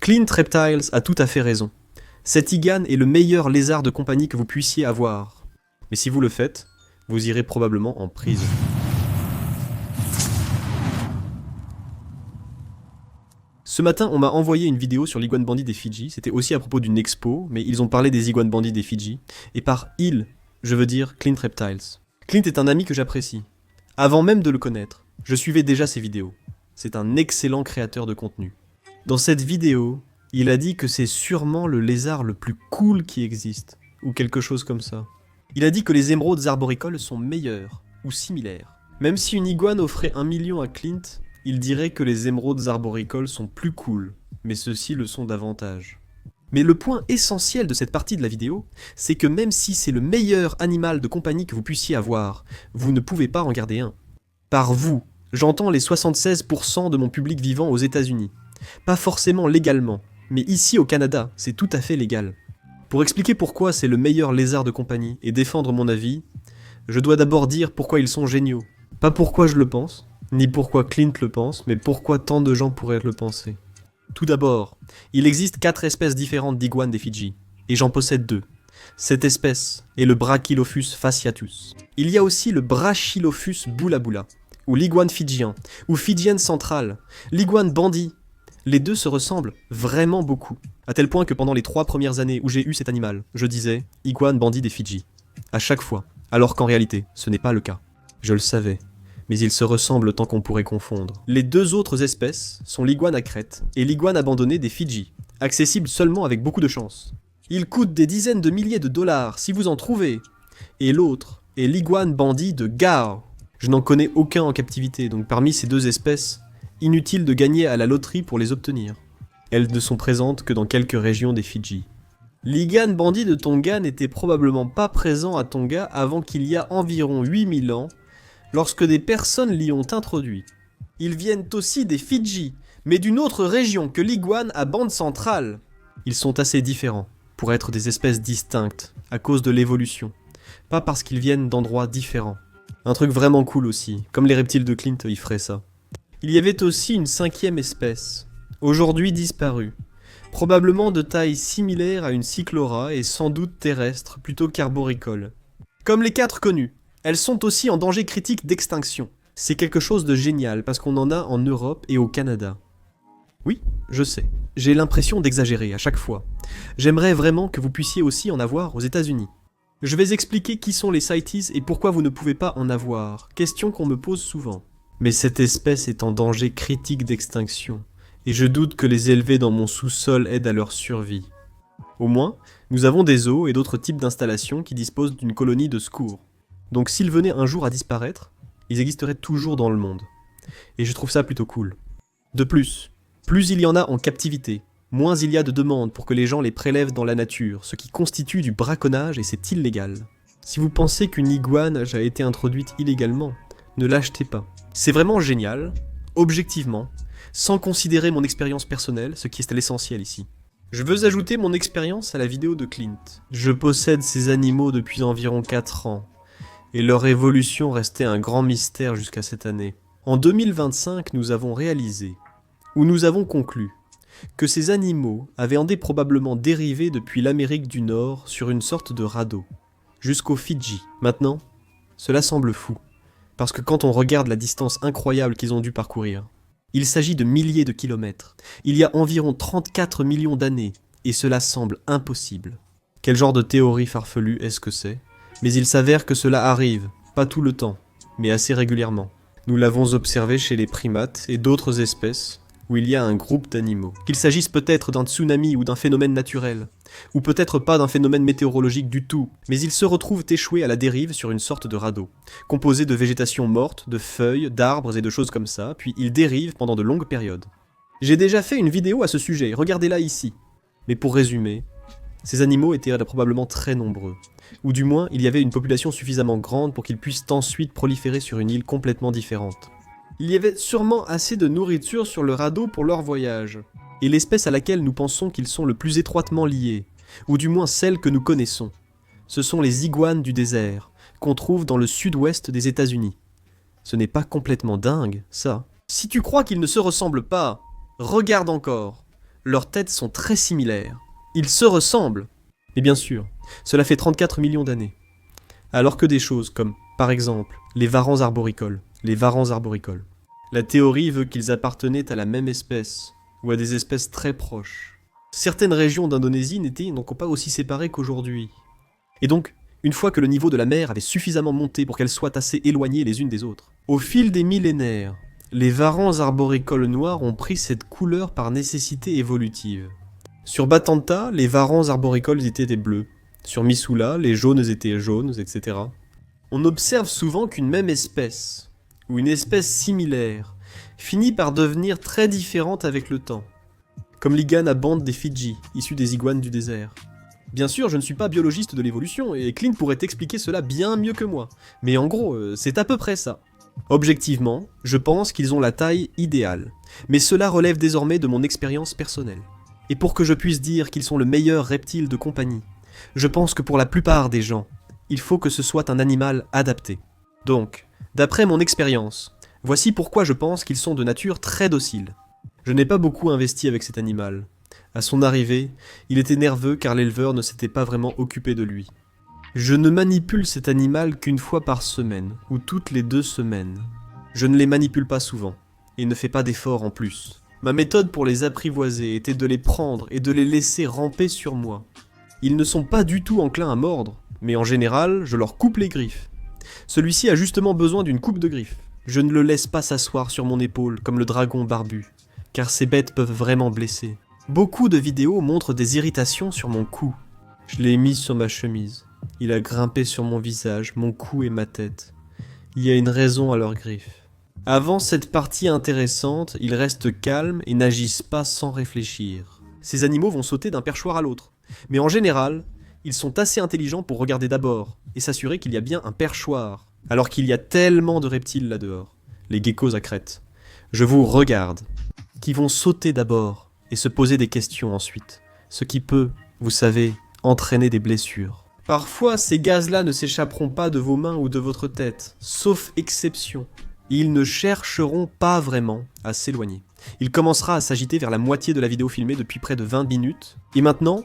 Clint Reptiles a tout à fait raison. Cet iguane est le meilleur lézard de compagnie que vous puissiez avoir. Mais si vous le faites, vous irez probablement en prison. Ce matin, on m'a envoyé une vidéo sur l'iguane bandit des Fidji. C'était aussi à propos d'une expo, mais ils ont parlé des iguanes bandits des Fidji. Et par il, je veux dire Clint Reptiles. Clint est un ami que j'apprécie. Avant même de le connaître, je suivais déjà ses vidéos. C'est un excellent créateur de contenu. Dans cette vidéo, il a dit que c'est sûrement le lézard le plus cool qui existe, ou quelque chose comme ça. Il a dit que les émeraudes arboricoles sont meilleures, ou similaires. Même si une iguane offrait 1 million à Clint, il dirait que les émeraudes arboricoles sont plus cool, mais ceux-ci le sont davantage. Mais le point essentiel de cette partie de la vidéo, c'est que même si c'est le meilleur animal de compagnie que vous puissiez avoir, vous ne pouvez pas en garder un. Par vous, j'entends les 76% de mon public vivant aux États-Unis. Pas forcément légalement, mais ici au Canada, c'est tout à fait légal. Pour expliquer pourquoi c'est le meilleur lézard de compagnie et défendre mon avis, je dois d'abord dire pourquoi ils sont géniaux. Pas pourquoi je le pense, ni pourquoi Clint le pense, mais pourquoi tant de gens pourraient le penser. Tout d'abord, il existe 4 espèces différentes d'iguanes des Fidji, et j'en possède 2. Cette espèce est le Brachylophus fasciatus. Il y a aussi le Brachylophus bula, ou l'iguane fidjien, ou fidjienne centrale, l'iguane bandit. Les deux se ressemblent vraiment beaucoup, à tel point que pendant les 3 premières années où j'ai eu cet animal, je disais « iguane bandit des Fidji », à chaque fois, alors qu'en réalité, ce n'est pas le cas. Je le savais, mais ils se ressemblent autant qu'on pourrait confondre. Les 2 autres espèces sont l'iguane à crête et l'iguane abandonnée des Fidji, accessibles seulement avec beaucoup de chance. Ils coûtent des dizaines de milliers de dollars si vous en trouvez. Et l'autre est l'iguane bandit de Gao. Je n'en connais aucun en captivité, donc parmi ces 2 espèces, inutile de gagner à la loterie pour les obtenir. Elles ne sont présentes que dans quelques régions des Fidji. L'iguane bandit de Tonga n'était probablement pas présent à Tonga avant qu'il y a environ 8000 ans, lorsque des personnes l'y ont introduit. Ils viennent aussi des Fidji, mais d'une autre région que l'iguane à bande centrale. Ils sont assez différents, pour être des espèces distinctes, à cause de l'évolution, pas parce qu'ils viennent d'endroits différents. Un truc vraiment cool aussi, comme les reptiles de Clint y feraient ça. Il y avait aussi une 5e espèce, aujourd'hui disparue, probablement de taille similaire à une cyclora et sans doute terrestre plutôt qu'arboricole. Comme les 4 connues, elles sont aussi en danger critique d'extinction. C'est quelque chose de génial parce qu'on en a en Europe et au Canada. Oui, je sais, j'ai l'impression d'exagérer à chaque fois. J'aimerais vraiment que vous puissiez aussi en avoir aux États-Unis. Je vais expliquer qui sont les CITES et pourquoi vous ne pouvez pas en avoir, question qu'on me pose souvent. Mais cette espèce est en danger critique d'extinction, et je doute que les élever dans mon sous-sol aide à leur survie. Au moins, nous avons des zoos et d'autres types d'installations qui disposent d'une colonie de secours. Donc s'ils venaient un jour à disparaître, ils existeraient toujours dans le monde. Et je trouve ça plutôt cool. De plus il y en a en captivité, moins il y a de demandes pour que les gens les prélèvent dans la nature, ce qui constitue du braconnage et c'est illégal. Si vous pensez qu'une iguane a été introduite illégalement, ne l'achetez pas. C'est vraiment génial, objectivement, sans considérer mon expérience personnelle, ce qui est l'essentiel ici. Je veux ajouter mon expérience à la vidéo de Clint. Je possède ces animaux depuis environ 4 ans, et leur évolution restait un grand mystère jusqu'à cette année. En 2025, nous avons réalisé, ou nous avons conclu, que ces animaux avaient probablement dérivé depuis l'Amérique du Nord sur une sorte de radeau, jusqu'aux Fidji. Maintenant, cela semble fou. Parce que quand on regarde la distance incroyable qu'ils ont dû parcourir, il s'agit de milliers de kilomètres, il y a environ 34 millions d'années, et cela semble impossible. Quel genre de théorie farfelue est-ce que c'est? Mais il s'avère que cela arrive, pas tout le temps, mais assez régulièrement. Nous l'avons observé chez les primates et d'autres espèces, où il y a un groupe d'animaux. Qu'il s'agisse peut-être d'un tsunami ou d'un phénomène naturel, ou peut-être pas d'un phénomène météorologique du tout, mais ils se retrouvent échoués à la dérive sur une sorte de radeau, composé de végétation morte, de feuilles, d'arbres et de choses comme ça, puis ils dérivent pendant de longues périodes. J'ai déjà fait une vidéo à ce sujet, regardez-la ici. Mais pour résumer, ces animaux étaient probablement très nombreux, ou du moins il y avait une population suffisamment grande pour qu'ils puissent ensuite proliférer sur une île complètement différente. Il y avait sûrement assez de nourriture sur le radeau pour leur voyage, et l'espèce à laquelle nous pensons qu'ils sont le plus étroitement liés, ou du moins celle que nous connaissons, ce sont les iguanes du désert, qu'on trouve dans le sud-ouest des États-Unis. Ce n'est pas complètement dingue, ça. Si tu crois qu'ils ne se ressemblent pas, regarde encore. leurs têtes sont très similaires. Ils se ressemblent. Mais bien sûr, cela fait 34 millions d'années. Alors que des choses comme, par exemple, les varans arboricoles. La théorie veut qu'ils appartenaient à la même espèce, ou à des espèces très proches. Certaines régions d'Indonésie n'étaient donc pas aussi séparées qu'aujourd'hui. Et donc, une fois que le niveau de la mer avait suffisamment monté pour qu'elles soient assez éloignées les unes des autres, au fil des millénaires, les varans arboricoles noirs ont pris cette couleur par nécessité évolutive. Sur Batanta, les varans arboricoles étaient des bleus. Sur Missoula, les jaunes étaient jaunes, etc. On observe souvent qu'une même espèce, ou une espèce similaire, finit par devenir très différente avec le temps. Comme l'iguane à bandes des Fidji, issue des iguanes du désert. Bien sûr, je ne suis pas biologiste de l'évolution, et Clint pourrait expliquer cela bien mieux que moi. Mais en gros, c'est à peu près ça. Objectivement, je pense qu'ils ont la taille idéale. Mais cela relève désormais de mon expérience personnelle. Et pour que je puisse dire qu'ils sont le meilleur reptile de compagnie, je pense que pour la plupart des gens, il faut que ce soit un animal adapté. Donc, d'après mon expérience, voici pourquoi je pense qu'ils sont de nature très docile. Je n'ai pas beaucoup investi avec cet animal. À son arrivée, il était nerveux car l'éleveur ne s'était pas vraiment occupé de lui. Je ne manipule cet animal qu'une fois par semaine, ou toutes les 2 semaines. Je ne les manipule pas souvent, et ne fais pas d'efforts en plus. Ma méthode pour les apprivoiser était de les prendre et de les laisser ramper sur moi. Ils ne sont pas du tout enclins à mordre, mais en général, je leur coupe les griffes. Celui-ci a justement besoin d'une coupe de griffes. Je ne le laisse pas s'asseoir sur mon épaule comme le dragon barbu, car ces bêtes peuvent vraiment blesser. Beaucoup de vidéos montrent des irritations sur mon cou. Je l'ai mis sur ma chemise. Il a grimpé sur mon visage, mon cou et ma tête. Il y a une raison à leurs griffes. Avant cette partie intéressante, ils restent calmes et n'agissent pas sans réfléchir. Ces animaux vont sauter d'un perchoir à l'autre. Mais en général, ils sont assez intelligents pour regarder d'abord et s'assurer qu'il y a bien un perchoir, alors qu'il y a tellement de reptiles là-dehors, les geckos à crête. Je vous regarde, qui vont sauter d'abord et se poser des questions ensuite, ce qui peut, vous savez, entraîner des blessures. Parfois, ces gaz-là ne s'échapperont pas de vos mains ou de votre tête, sauf exception. Ils ne chercheront pas vraiment à s'éloigner. Il commencera à s'agiter vers la moitié de la vidéo filmée depuis près de 20 minutes, et maintenant,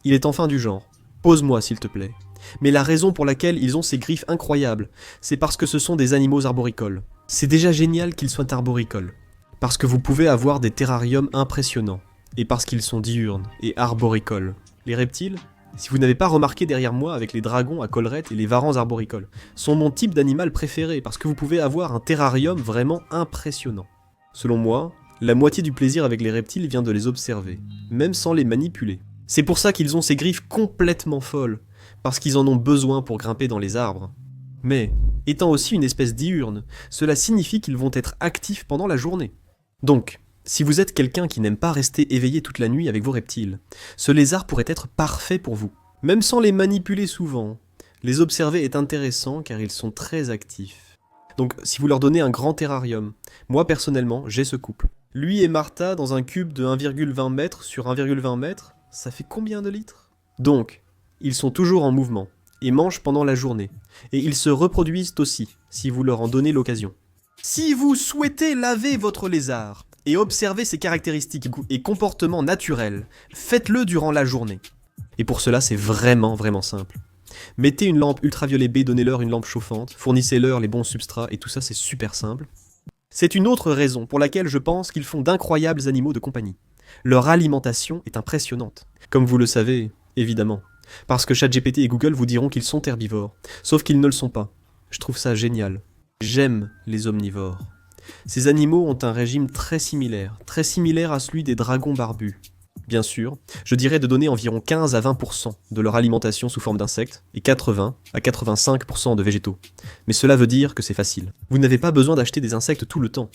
il est enfin du genre. Pose-moi s'il te plaît. Mais la raison pour laquelle ils ont ces griffes incroyables, c'est parce que ce sont des animaux arboricoles. C'est déjà génial qu'ils soient arboricoles. Parce que vous pouvez avoir des terrariums impressionnants. Et parce qu'ils sont diurnes et arboricoles. Les reptiles, si vous n'avez pas remarqué derrière moi avec les dragons à collerette et les varans arboricoles, sont mon type d'animal préféré parce que vous pouvez avoir un terrarium vraiment impressionnant. Selon moi, la moitié du plaisir avec les reptiles vient de les observer, même sans les manipuler. C'est pour ça qu'ils ont ces griffes complètement folles, parce qu'ils en ont besoin pour grimper dans les arbres. Mais, étant aussi une espèce diurne, cela signifie qu'ils vont être actifs pendant la journée. Donc, si vous êtes quelqu'un qui n'aime pas rester éveillé toute la nuit avec vos reptiles, ce lézard pourrait être parfait pour vous. Même sans les manipuler souvent, les observer est intéressant car ils sont très actifs. Donc, si vous leur donnez un grand terrarium, moi personnellement, j'ai ce couple. Lui et Martha dans un cube de 1,20 m sur 1,20 m, ça fait combien de litres? Donc, ils sont toujours en mouvement, et mangent pendant la journée, et ils se reproduisent aussi, si vous leur en donnez l'occasion. Si vous souhaitez laver votre lézard, et observer ses caractéristiques et comportements naturels, faites-le durant la journée. Et pour cela, c'est vraiment simple. Mettez une lampe ultraviolet B, donnez-leur une lampe chauffante, fournissez-leur les bons substrats, et tout ça c'est super simple. C'est une autre raison pour laquelle je pense qu'ils font d'incroyables animaux de compagnie. Leur alimentation est impressionnante. Comme vous le savez, évidemment. Parce que ChatGPT et Google vous diront qu'ils sont herbivores. Sauf qu'ils ne le sont pas. Je trouve ça génial. J'aime les omnivores. Ces animaux ont un régime très similaire à celui des dragons barbus. Bien sûr, je dirais de donner environ 15 à 20% de leur alimentation sous forme d'insectes et 80 à 85% de végétaux. Mais cela veut dire que c'est facile. Vous n'avez pas besoin d'acheter des insectes tout le temps.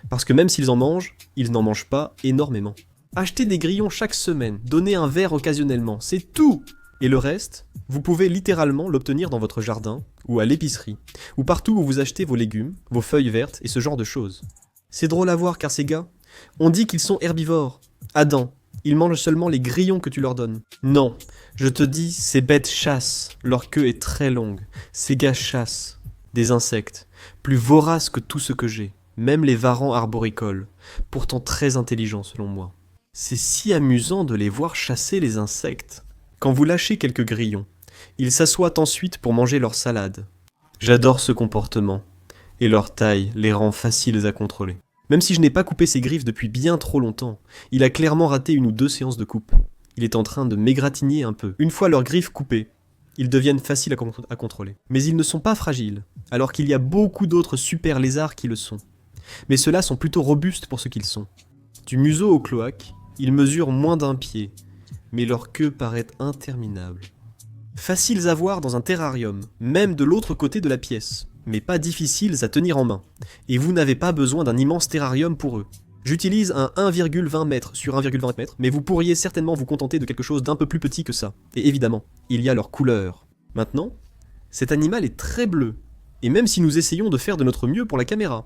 Parce que même s'ils en mangent, ils n'en mangent pas énormément. Achetez des grillons chaque semaine, donnez un verre occasionnellement, c'est tout! Et le reste, vous pouvez littéralement l'obtenir dans votre jardin, ou à l'épicerie, ou partout où vous achetez vos légumes, vos feuilles vertes et ce genre de choses. C'est drôle à voir car ces gars, on dit qu'ils sont herbivores. Adam, ils mangent seulement les grillons que tu leur donnes. Non, je te dis, ces bêtes chassent, leur queue est très longue. Ces gars chassent des insectes, plus voraces que tout ce que j'ai, même les varans arboricoles, pourtant très intelligents selon moi. C'est si amusant de les voir chasser les insectes. Quand vous lâchez quelques grillons, ils s'assoient ensuite pour manger leur salade. J'adore ce comportement, et leur taille les rend faciles à contrôler. Même si je n'ai pas coupé ses griffes depuis bien trop longtemps, il a clairement raté 1 ou 2 séances de coupe. Il est en train de m'égratigner un peu. Une fois leurs griffes coupées, ils deviennent faciles à contrôler. Mais ils ne sont pas fragiles, alors qu'il y a beaucoup d'autres super lézards qui le sont. Mais ceux-là sont plutôt robustes pour ce qu'ils sont. Du museau au cloaque, ils mesurent moins d'1 pied, mais leur queue paraît interminable. Faciles à voir dans un terrarium, même de l'autre côté de la pièce, mais pas difficiles à tenir en main. Et vous n'avez pas besoin d'un immense terrarium pour eux. J'utilise un 1,20 m sur 1,20 m, mais vous pourriez certainement vous contenter de quelque chose d'un peu plus petit que ça. Et évidemment, il y a leur couleur. Maintenant, cet animal est très bleu, et même si nous essayons de faire de notre mieux pour la caméra.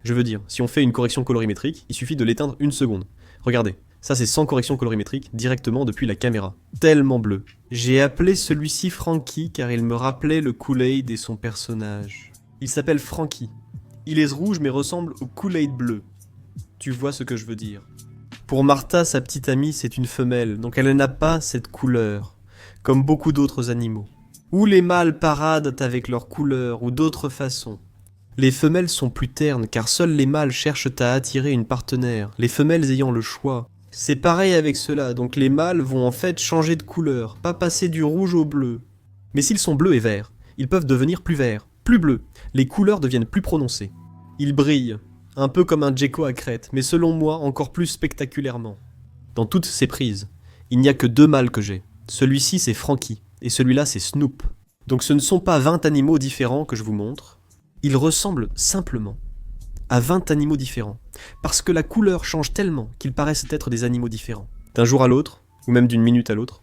Je veux dire, si on fait une correction colorimétrique, il suffit de l'éteindre 1 seconde. Regardez, ça c'est sans correction colorimétrique, directement depuis la caméra. Tellement bleu. J'ai appelé celui-ci Frankie car il me rappelait le Kool-Aid et son personnage. Il s'appelle Frankie. Il est rouge mais ressemble au Kool-Aid bleu. Tu vois ce que je veux dire. Pour Martha, sa petite amie, c'est une femelle, donc elle n'a pas cette couleur, comme beaucoup d'autres animaux. Ou les mâles paradent avec leur couleur, ou d'autres façons. Les femelles sont plus ternes, car seuls les mâles cherchent à attirer une partenaire, les femelles ayant le choix. C'est pareil avec cela, donc les mâles vont en fait changer de couleur, pas passer du rouge au bleu. Mais s'ils sont bleus et verts, ils peuvent devenir plus verts, plus bleus, les couleurs deviennent plus prononcées. Ils brillent. Un peu comme un gecko à crête, mais selon moi, encore plus spectaculairement. Dans toutes ces prises, il n'y a que 2 mâles que j'ai. Celui-ci, c'est Frankie, et celui-là, c'est Snoop. Donc ce ne sont pas 20 animaux différents que je vous montre. Ils ressemblent simplement à 20 animaux différents, parce que la couleur change tellement qu'ils paraissent être des animaux différents. D'un jour à l'autre, ou même d'une minute à l'autre.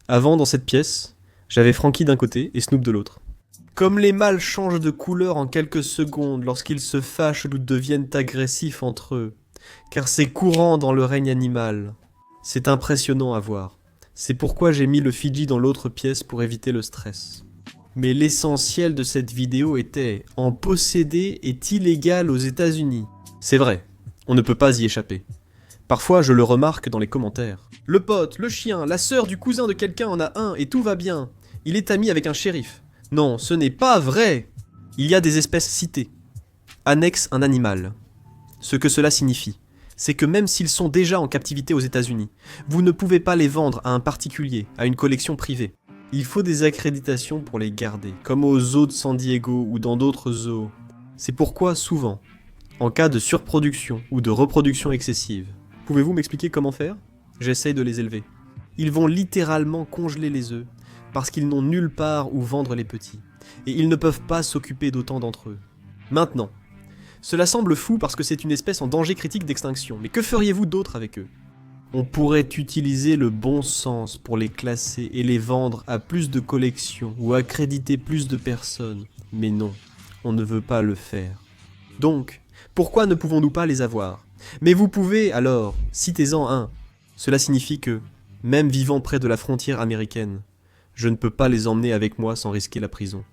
Avant, dans cette pièce, j'avais Frankie d'un côté et Snoop de l'autre. Comme les mâles changent de couleur en quelques secondes lorsqu'ils se fâchent ou deviennent agressifs entre eux, car c'est courant dans le règne animal. C'est impressionnant à voir. C'est pourquoi j'ai mis le Fidji dans l'autre pièce pour éviter le stress. Mais l'essentiel de cette vidéo était « En posséder est illégal aux États-Unis ». C'est vrai, on ne peut pas y échapper. Parfois, je le remarque dans les commentaires. Le pote, le chien, la sœur du cousin de quelqu'un en a un et tout va bien. Il est ami avec un shérif. Non, ce n'est pas vrai. Il y a des espèces citées. Annexe un animal. Ce que cela signifie, c'est que même s'ils sont déjà en captivité aux États-Unis, vous ne pouvez pas les vendre à un particulier, à une collection privée. Il faut des accréditations pour les garder, comme aux zoos de San Diego ou dans d'autres zoos. C'est pourquoi, souvent, en cas de surproduction ou de reproduction excessive, pouvez-vous m'expliquer comment faire? J'essaye de les élever. Ils vont littéralement congeler les œufs, parce qu'ils n'ont nulle part où vendre les petits, et ils ne peuvent pas s'occuper d'autant d'entre eux. Maintenant, cela semble fou parce que c'est une espèce en danger critique d'extinction, mais que feriez-vous d'autre avec eux? On pourrait utiliser le bon sens pour les classer et les vendre à plus de collections ou accréditer plus de personnes, mais non, on ne veut pas le faire. Donc, pourquoi ne pouvons-nous pas les avoir? Mais vous pouvez alors, citez-en un. Cela signifie que, même vivant près de la frontière américaine, je ne peux pas les emmener avec moi sans risquer la prison.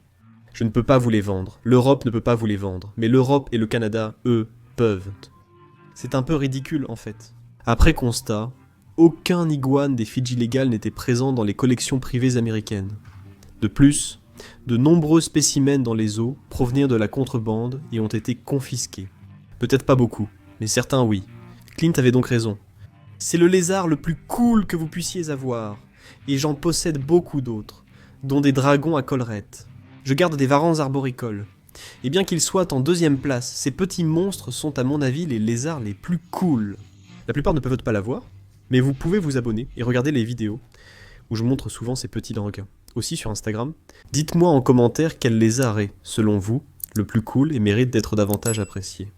Je ne peux pas vous les vendre, l'Europe ne peut pas vous les vendre, mais l'Europe et le Canada, eux, peuvent. C'est un peu ridicule en fait. Après constat, aucun iguane des Fidji légales n'était présent dans les collections privées américaines. De plus, de nombreux spécimens dans les zoos provenaient de la contrebande et ont été confisqués. Peut-être pas beaucoup, mais certains oui. Clint avait donc raison. C'est le lézard le plus cool que vous puissiez avoir. Et j'en possède beaucoup d'autres, dont des dragons à collerette. Je garde des varans arboricoles. Et bien qu'ils soient en 2e place, ces petits monstres sont à mon avis les lézards les plus cool. La plupart ne peuvent pas la voir, mais vous pouvez vous abonner et regarder les vidéos où je montre souvent ces petits requins. Aussi sur Instagram, dites-moi en commentaire quel lézard est, selon vous, le plus cool et mérite d'être davantage apprécié.